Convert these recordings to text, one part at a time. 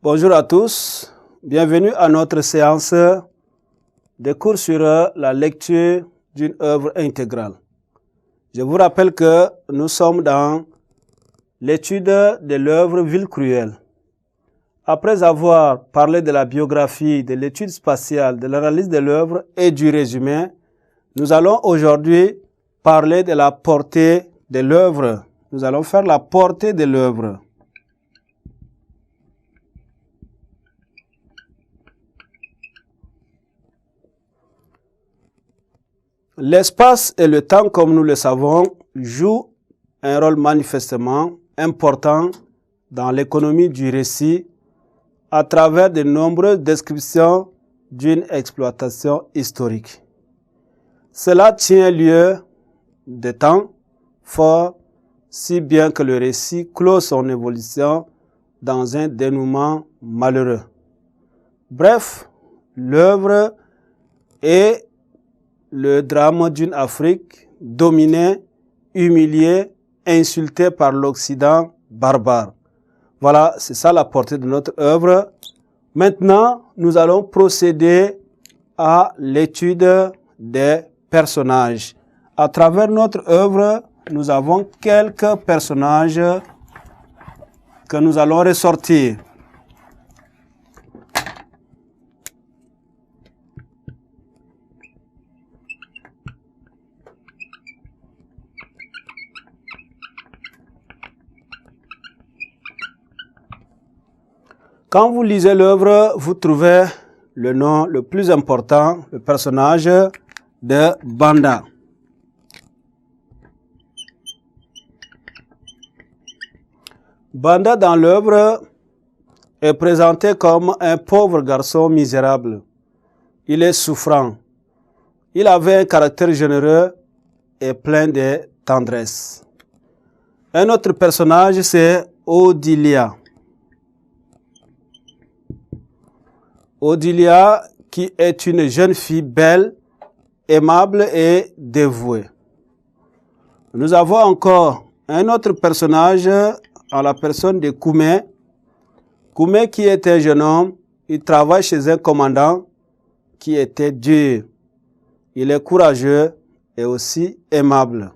Bonjour à tous, bienvenue à notre séance de cours sur la lecture d'une œuvre intégrale. Je vous rappelle que nous sommes dans l'étude de l'œuvre Ville cruelle. Après avoir parlé de la biographie, de l'étude spatiale, de l'analyse de l'œuvre et du résumé, nous allons aujourd'hui parler de la portée de l'œuvre. Nous allons faire la portée de l'œuvre. L'espace et le temps, comme nous le savons, jouent un rôle manifestement important dans l'économie du récit à travers de nombreuses descriptions d'une exploitation historique. Cela tient lieu de temps fort, si bien que le récit clôt son évolution dans un dénouement malheureux. Bref, l'œuvre est le drame d'une Afrique dominée, humiliée, insultée par l'Occident barbare. Voilà, c'est ça la portée de notre œuvre. Maintenant, nous allons procéder à l'étude des personnages. À travers notre œuvre, nous avons quelques personnages que nous allons ressortir. Quand vous lisez l'œuvre, vous trouvez le nom le plus important, le personnage de Banda. Banda dans l'œuvre est présenté comme un pauvre garçon misérable. Il est souffrant. Il avait un caractère généreux et plein de tendresse. Un autre personnage, c'est Odilia. Odilia, qui est une jeune fille belle, aimable et dévouée. Nous avons encore un autre personnage en la personne de Koumé. Koumé, qui est un jeune homme, il travaille chez un commandant qui était dur. Il est courageux et aussi aimable.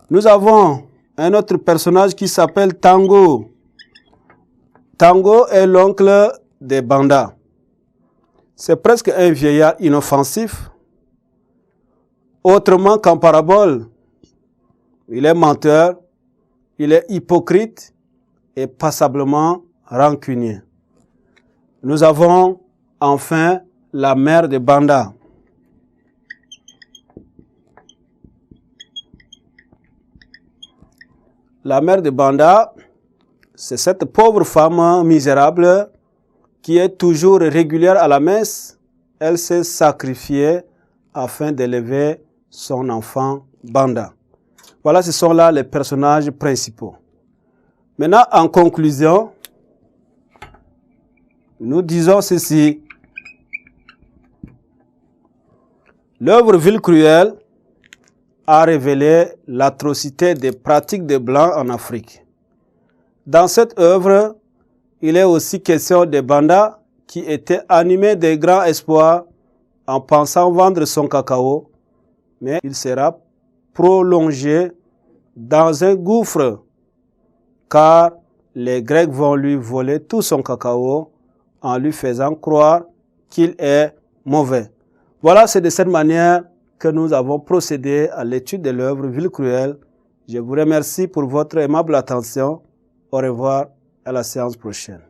Nous avons un autre personnage qui s'appelle Tango. Tango est l'oncle de Banda. C'est presque un vieillard inoffensif. Autrement qu'en parabole, il est menteur, il est hypocrite et passablement rancunier. Nous avons enfin la mère de Banda. La mère de Banda, c'est cette pauvre femme misérable qui est toujours régulière à la messe. Elle s'est sacrifiée afin d'élever son enfant Banda. Voilà, ce sont là les personnages principaux. Maintenant, en conclusion, nous disons ceci. L'œuvre Ville cruelle a révélé l'atrocité des pratiques des Blancs en Afrique. Dans cette œuvre, il est aussi question de Banda qui était animé de grands espoirs en pensant vendre son cacao, mais il sera prolongé dans un gouffre car les Grecs vont lui voler tout son cacao en lui faisant croire qu'il est mauvais. Voilà, c'est de cette manière que nous avons procédé à l'étude de l'œuvre Ville cruelle. Je vous remercie pour votre aimable attention. Au revoir, à la séance prochaine.